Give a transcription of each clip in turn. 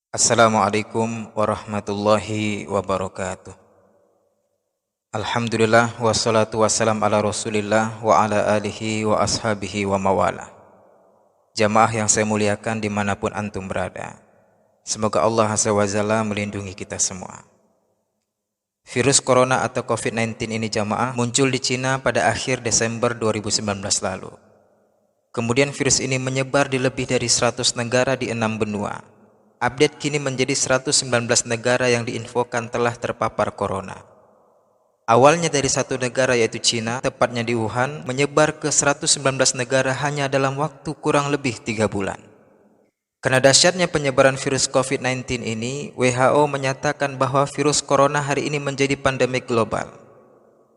Assalamualaikum warahmatullahi wabarakatuh. Alhamdulillah wassalatu wassalam ala rasulillah wa ala alihi wa ashabihi wa mawala. Jamaah yang saya muliakan dimanapun antum berada, semoga Allah Azza wa Jalla melindungi kita semua. Virus corona atau COVID-19 ini jamaah muncul di Cina pada akhir Desember 2019 lalu. Kemudian virus ini menyebar di lebih dari 100 negara di 6 benua. Update kini menjadi 119 negara yang diinfokan telah terpapar corona. Awalnya dari satu negara yaitu Cina, tepatnya di Wuhan, menyebar ke 119 negara hanya dalam waktu kurang lebih 3 bulan. Karena dahsyatnya penyebaran virus COVID-19 ini, WHO menyatakan bahwa virus corona hari ini menjadi pandemik global.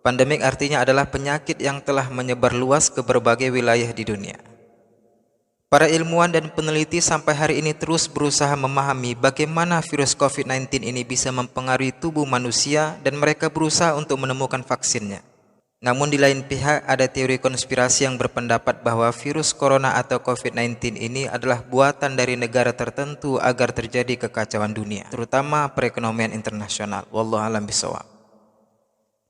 Pandemik artinya adalah penyakit yang telah menyebar luas ke berbagai wilayah di dunia. Para ilmuwan dan peneliti sampai hari ini terus berusaha memahami bagaimana virus COVID-19 ini bisa mempengaruhi tubuh manusia dan mereka berusaha untuk menemukan vaksinnya. Namun di lain pihak ada teori konspirasi yang berpendapat bahwa virus corona atau COVID-19 ini adalah buatan dari negara tertentu agar terjadi kekacauan dunia, terutama perekonomian internasional. Wallahu a'lam bishawab.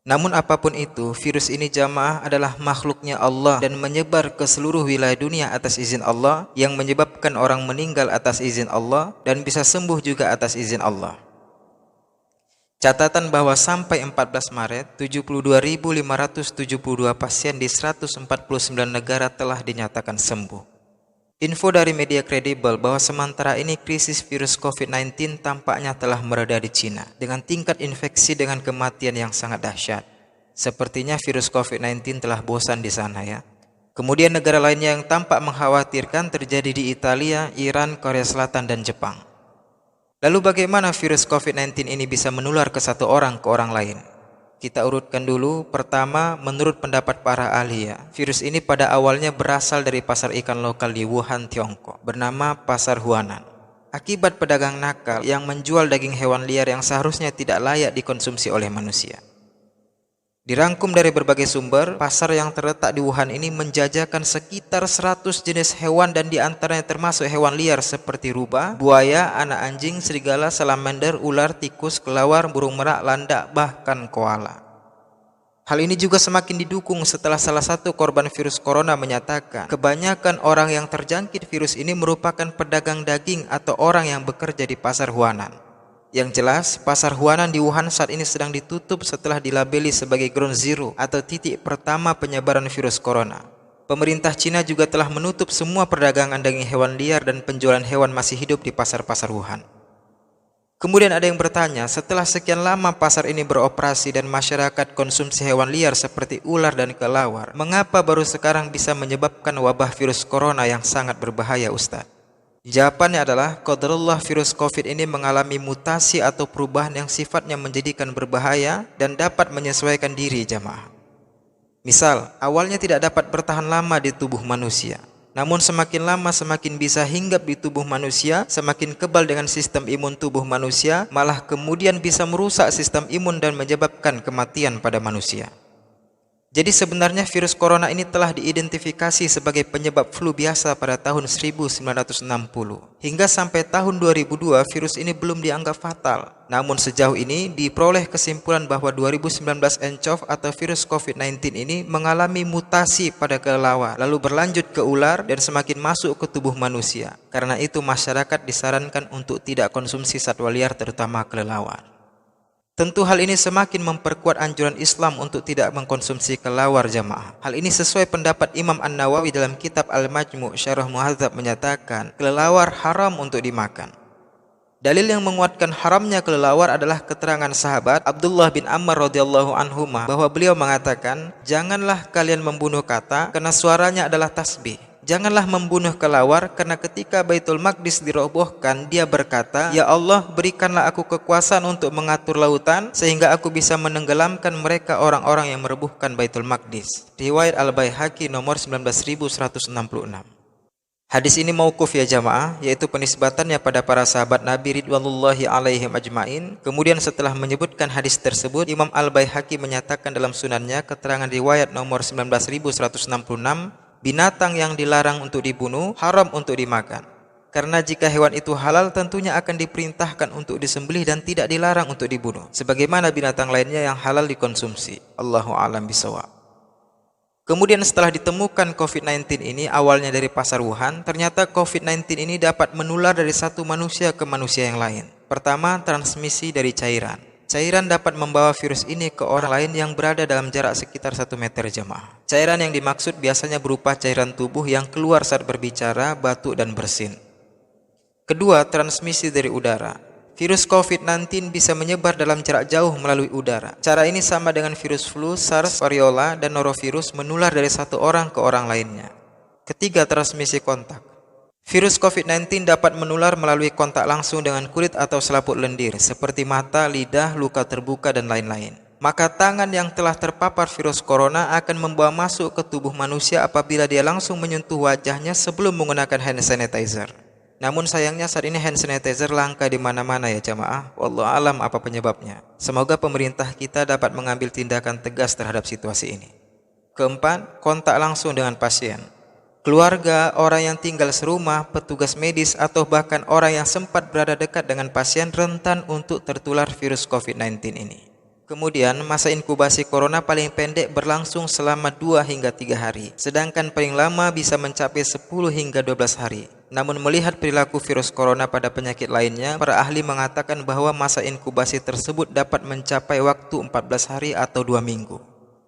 Namun apapun itu, virus ini jamaah adalah makhluknya Allah dan menyebar ke seluruh wilayah dunia atas izin Allah, yang menyebabkan orang meninggal atas izin Allah dan bisa sembuh juga atas izin Allah. Catatan bahwa sampai 14 Maret, 72.572 pasien di 149 negara telah dinyatakan sembuh. Info dari media kredibel bahwa sementara ini krisis virus COVID-19 tampaknya telah mereda di Cina dengan tingkat infeksi dengan kematian yang sangat dahsyat. Sepertinya virus COVID-19 telah bosan di sana ya. Kemudian negara lainnya yang tampak mengkhawatirkan terjadi di Italia, Iran, Korea Selatan, dan Jepang. Lalu bagaimana virus COVID-19 ini bisa menular ke satu orang ke orang lain? Kita urutkan dulu. Pertama, menurut pendapat para ahli ya, virus ini pada awalnya berasal dari pasar ikan lokal di Wuhan, Tiongkok, bernama Pasar Huanan. Akibat pedagang nakal yang menjual daging hewan liar yang seharusnya tidak layak dikonsumsi oleh manusia. Dirangkum dari berbagai sumber, pasar yang terletak di Wuhan ini menjajakan sekitar 100 jenis hewan dan diantaranya termasuk hewan liar seperti rubah, buaya, anak anjing, serigala, salamander, ular, tikus, kelawar, burung merak, landak, bahkan koala. Hal ini juga semakin didukung setelah salah satu korban virus corona menyatakan kebanyakan orang yang terjangkit virus ini merupakan pedagang daging atau orang yang bekerja di pasar Huanan. Yang jelas, pasar Huanan di Wuhan saat ini sedang ditutup setelah dilabeli sebagai ground zero atau titik pertama penyebaran virus corona. Pemerintah Cina juga telah menutup semua perdagangan daging hewan liar dan penjualan hewan masih hidup di pasar-pasar Wuhan. Kemudian ada yang bertanya, setelah sekian lama pasar ini beroperasi dan masyarakat konsumsi hewan liar seperti ular dan kelawar, mengapa baru sekarang bisa menyebabkan wabah virus corona yang sangat berbahaya, Ustaz? Jawabannya adalah, qadarullah virus COVID ini mengalami mutasi atau perubahan yang sifatnya menjadikan berbahaya dan dapat menyesuaikan diri jamaah. Misal, awalnya tidak dapat bertahan lama di tubuh manusia. Namun semakin lama semakin bisa hinggap di tubuh manusia, semakin kebal dengan sistem imun tubuh manusia, malah kemudian bisa merusak sistem imun dan menyebabkan kematian pada manusia. Jadi sebenarnya virus corona ini telah diidentifikasi sebagai penyebab flu biasa pada tahun 1960. Hingga sampai tahun 2002 virus ini belum dianggap fatal. Namun sejauh ini diperoleh kesimpulan bahwa 2019 nCoV atau virus COVID-19 ini mengalami mutasi pada kelelawar, lalu berlanjut ke ular dan semakin masuk ke tubuh manusia. Karena itu masyarakat disarankan untuk tidak konsumsi satwa liar terutama kelelawar. Tentu hal ini semakin memperkuat anjuran Islam untuk tidak mengkonsumsi kelawar jamaah. Hal ini sesuai pendapat Imam An-Nawawi dalam kitab Al-Majmu' Syarah Muhadzab menyatakan kelelawar haram untuk dimakan. Dalil yang menguatkan haramnya kelelawar adalah keterangan sahabat Abdullah bin Amr radhiyallahu anhuma bahwa beliau mengatakan, janganlah kalian membunuh kata karena suaranya adalah tasbih. Janganlah membunuh kelawar karena ketika Baitul Maqdis dirobohkan dia berkata, ya Allah berikanlah aku kekuasaan untuk mengatur lautan sehingga aku bisa menenggelamkan mereka orang-orang yang merobohkan Baitul Maqdis. Riwayat Al-Baihaqi nomor 19166. Hadis ini mauquf ya jamaah, yaitu penisbatannya pada para sahabat Nabi ridwanullahi alaihim ajmain. Kemudian setelah menyebutkan hadis tersebut, Imam Al-Baihaqi menyatakan dalam sunannya keterangan riwayat nomor 19166, binatang yang dilarang untuk dibunuh haram untuk dimakan. Karena jika hewan itu halal tentunya akan diperintahkan untuk disembelih dan tidak dilarang untuk dibunuh, sebagaimana binatang lainnya yang halal dikonsumsi. Allahu a'lam bishawab. Kemudian setelah ditemukan COVID-19 ini awalnya dari pasar Wuhan, ternyata COVID-19 ini dapat menular dari satu manusia ke manusia yang lain. Pertama, transmisi dari cairan. Cairan dapat membawa virus ini ke orang lain yang berada dalam jarak sekitar 1 meter jemaah. Cairan yang dimaksud biasanya berupa cairan tubuh yang keluar saat berbicara, batuk, dan bersin. Kedua, transmisi dari udara. Virus COVID-19 bisa menyebar dalam jarak jauh melalui udara. Cara ini sama dengan virus flu, SARS, variola, dan norovirus menular dari satu orang ke orang lainnya. Ketiga, transmisi kontak. Virus COVID-19 dapat menular melalui kontak langsung dengan kulit atau selaput lendir, seperti mata, lidah, luka terbuka, dan lain-lain. Maka tangan yang telah terpapar virus corona akan membawa masuk ke tubuh manusia apabila dia langsung menyentuh wajahnya sebelum menggunakan hand sanitizer. Namun sayangnya saat ini hand sanitizer langka di mana-mana ya jamaah. Wallahu alam apa penyebabnya. Semoga pemerintah kita dapat mengambil tindakan tegas terhadap situasi ini. Keempat, kontak langsung dengan pasien. Keluarga, orang yang tinggal serumah, petugas medis, atau bahkan orang yang sempat berada dekat dengan pasien rentan untuk tertular virus COVID-19 ini. Kemudian, masa inkubasi corona paling pendek berlangsung selama 2 hingga 3 hari, sedangkan paling lama bisa mencapai 10 hingga 12 hari. Namun melihat perilaku virus corona pada penyakit lainnya, para ahli mengatakan bahwa masa inkubasi tersebut dapat mencapai waktu 14 hari atau 2 minggu.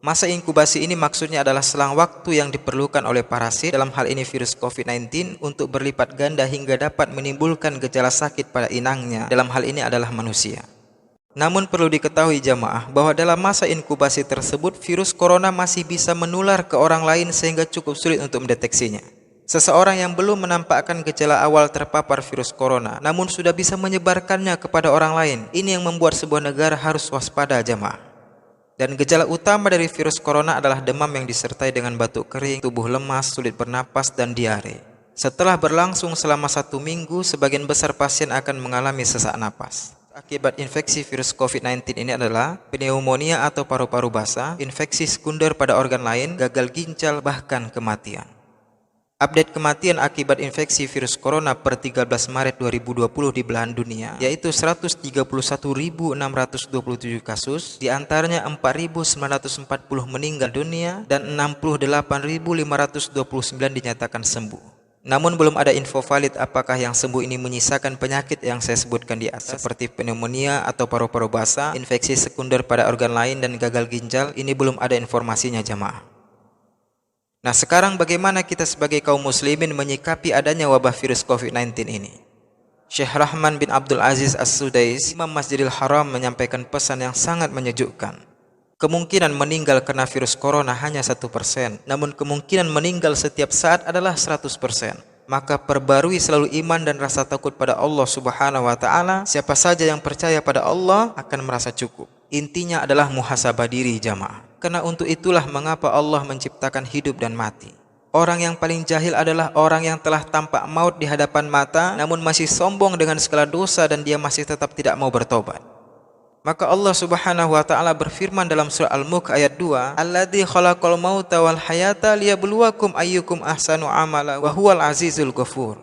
Masa inkubasi ini maksudnya adalah selang waktu yang diperlukan oleh parasit, dalam hal ini virus COVID-19, untuk berlipat ganda hingga dapat menimbulkan gejala sakit pada inangnya, dalam hal ini adalah manusia. Namun perlu diketahui jamaah bahwa dalam masa inkubasi tersebut virus corona masih bisa menular ke orang lain sehingga cukup sulit untuk mendeteksinya. Seseorang yang belum menampakkan gejala awal terpapar virus corona namun sudah bisa menyebarkannya kepada orang lain. Ini yang membuat sebuah negara harus waspada jamaah. Dan gejala utama dari virus corona adalah demam yang disertai dengan batuk kering, tubuh lemas, sulit bernapas, dan diare. Setelah berlangsung selama 1 minggu, sebagian besar pasien akan mengalami sesak napas. Akibat infeksi virus COVID-19 ini adalah pneumonia atau paru-paru basah, infeksi sekunder pada organ lain, gagal ginjal, bahkan kematian. Update kematian akibat infeksi virus corona per 13 Maret 2020 di belahan dunia, yaitu 131.627 kasus, diantaranya 4.940 meninggal dunia dan 68.529 dinyatakan sembuh. Namun belum ada info valid apakah yang sembuh ini menyisakan penyakit yang saya sebutkan di atas seperti pneumonia atau paru-paru basah, infeksi sekunder pada organ lain, dan gagal ginjal. Ini belum ada informasinya jamaah. Nah sekarang bagaimana kita sebagai kaum muslimin menyikapi adanya wabah virus COVID-19 ini? Syekh Rahman bin Abdul Aziz As-Sudais, Imam Masjidil Haram, menyampaikan pesan yang sangat menyejukkan. Kemungkinan meninggal karena virus corona hanya 1%, namun kemungkinan meninggal setiap saat adalah 100%. Maka perbarui selalu iman dan rasa takut pada Allah Subhanahu wa Ta'ala. Siapa saja yang percaya pada Allah akan merasa cukup. Intinya adalah muhasabah diri jamaah. Karena untuk itulah mengapa Allah menciptakan hidup dan mati. Orang yang paling jahil adalah orang yang telah tampak maut di hadapan mata, namun masih sombong dengan segala dosa dan dia masih tetap tidak mau bertobat. Maka Allah Subhanahu wa Ta'ala berfirman dalam surah Al-Mulk ayat 2, Alladzi khalaqal mauta wal hayata liyabluwakum ayyukum ahsanu amala wa huwal azizul ghafur.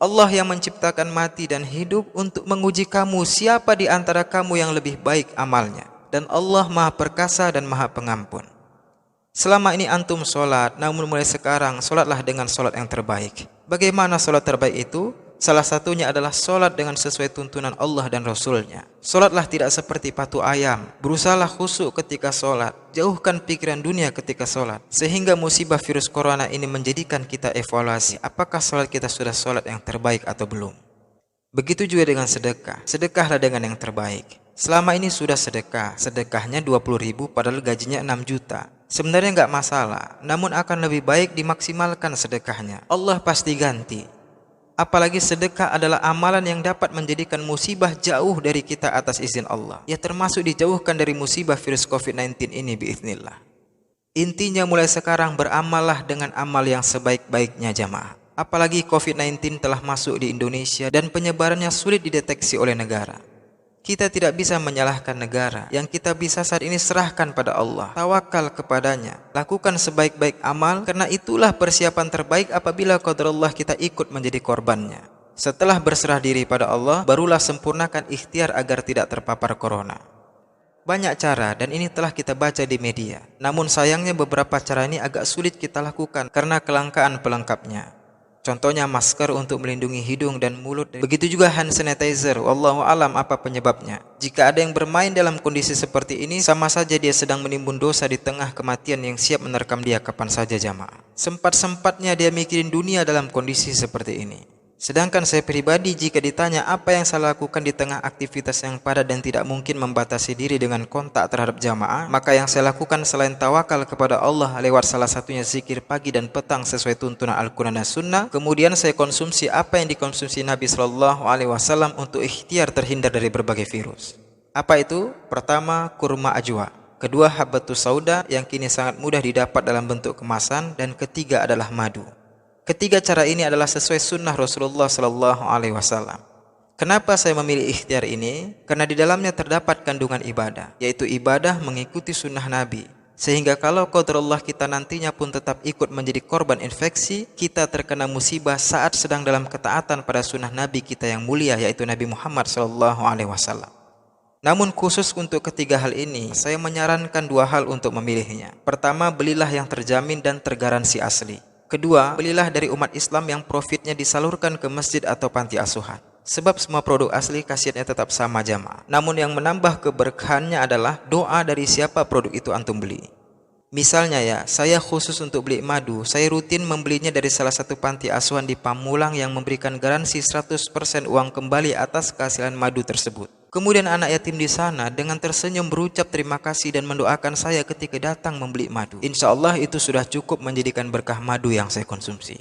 Allah yang menciptakan mati dan hidup untuk menguji kamu siapa di antara kamu yang lebih baik amalnya. Dan Allah Maha Perkasa dan Maha Pengampun. Selama ini antum sholat, namun mulai sekarang sholatlah dengan sholat yang terbaik. Bagaimana sholat terbaik itu? Salah satunya adalah sholat dengan sesuai tuntunan Allah dan Rasulnya. Sholatlah tidak seperti patung ayam. Berusahalah khusyuk ketika sholat. Jauhkan pikiran dunia ketika sholat. Sehingga musibah virus corona ini menjadikan kita evaluasi. Apakah sholat kita sudah sholat yang terbaik atau belum? Begitu juga dengan sedekah. Sedekahlah dengan yang terbaik. Selama ini sudah sedekah. Sedekahnya 20.000 padahal gajinya 6 juta. Sebenarnya nggak masalah. Namun akan lebih baik dimaksimalkan sedekahnya. Allah pasti ganti. Apalagi sedekah adalah amalan yang dapat menjadikan musibah jauh dari kita atas izin Allah. Ya termasuk dijauhkan dari musibah virus COVID-19 ini biiznillah. Intinya mulai sekarang beramallah dengan amal yang sebaik-baiknya jamaah. Apalagi COVID-19 telah masuk di Indonesia dan penyebarannya sulit dideteksi oleh negara. Kita tidak bisa menyalahkan negara. Yang kita bisa saat ini serahkan pada Allah. Tawakal kepadanya. Lakukan sebaik-baik amal karena itulah persiapan terbaik apabila qadarullah kita ikut menjadi korbannya. Setelah berserah diri pada Allah, barulah sempurnakan ikhtiar agar tidak terpapar corona. Banyak cara dan ini telah kita baca di media. Namun sayangnya beberapa cara ini agak sulit kita lakukan karena kelangkaan pelengkapnya. Contohnya masker untuk melindungi hidung dan mulut. Begitu juga hand sanitizer. Wallahu alam apa penyebabnya. Jika ada yang bermain dalam kondisi seperti ini, sama saja dia sedang menimbun dosa di tengah kematian yang siap menerkam dia kapan saja jamaah. Sempat-sempatnya dia mikirin dunia dalam kondisi seperti ini. Sedangkan saya pribadi jika ditanya apa yang saya lakukan di tengah aktivitas yang padat dan tidak mungkin membatasi diri dengan kontak terhadap jamaah, maka yang saya lakukan selain tawakal kepada Allah lewat salah satunya zikir pagi dan petang sesuai tuntunan Al-Quran dan Sunnah, kemudian saya konsumsi apa yang dikonsumsi Nabi SAW untuk ikhtiar terhindar dari berbagai virus. Apa itu? Pertama, kurma ajwa. Kedua, habbatus sauda yang kini sangat mudah didapat dalam bentuk kemasan, dan ketiga adalah madu. Ketiga cara ini adalah sesuai sunnah Rasulullah SAW. Kenapa saya memilih ikhtiar ini? Karena di dalamnya terdapat kandungan ibadah, yaitu ibadah mengikuti sunnah Nabi. Sehingga kalau qadarullah kita nantinya pun tetap ikut menjadi korban infeksi, kita terkena musibah saat sedang dalam ketaatan pada sunnah Nabi kita yang mulia, yaitu Nabi Muhammad SAW. Namun khusus untuk ketiga hal ini, saya menyarankan dua hal untuk memilihnya. Pertama, belilah yang terjamin dan tergaransi asli. Kedua, belilah dari umat Islam yang profitnya disalurkan ke masjid atau panti asuhan. Sebab semua produk asli khasiatnya tetap sama jamaah. Namun yang menambah keberkahannya adalah doa dari siapa produk itu antum beli. Misalnya ya, saya khusus untuk beli madu, saya rutin membelinya dari salah satu panti asuhan di Pamulang yang memberikan garansi 100% uang kembali atas kehasilan madu tersebut. Kemudian anak yatim di sana dengan tersenyum berucap terima kasih dan mendoakan saya ketika datang membeli madu. Insya Allah itu sudah cukup menjadikan berkah madu yang saya konsumsi.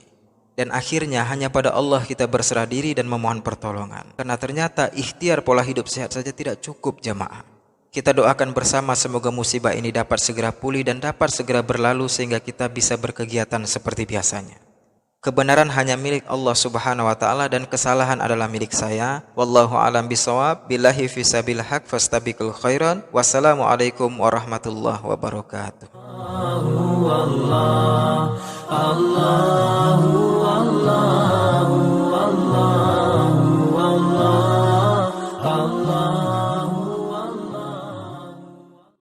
Dan akhirnya hanya pada Allah kita berserah diri dan memohon pertolongan. Karena ternyata ikhtiar pola hidup sehat saja tidak cukup jamaah. Kita doakan bersama semoga musibah ini dapat segera pulih dan dapat segera berlalu sehingga kita bisa berkegiatan seperti biasanya. Kebenaran hanya milik Allah Subhanahu wa taala dan kesalahan adalah milik saya. Wallahu a'lam bishawab. Billahi fisabil haq fastabiqul khairan. Wassalamualaikum warahmatullahi wabarakatuh. Allah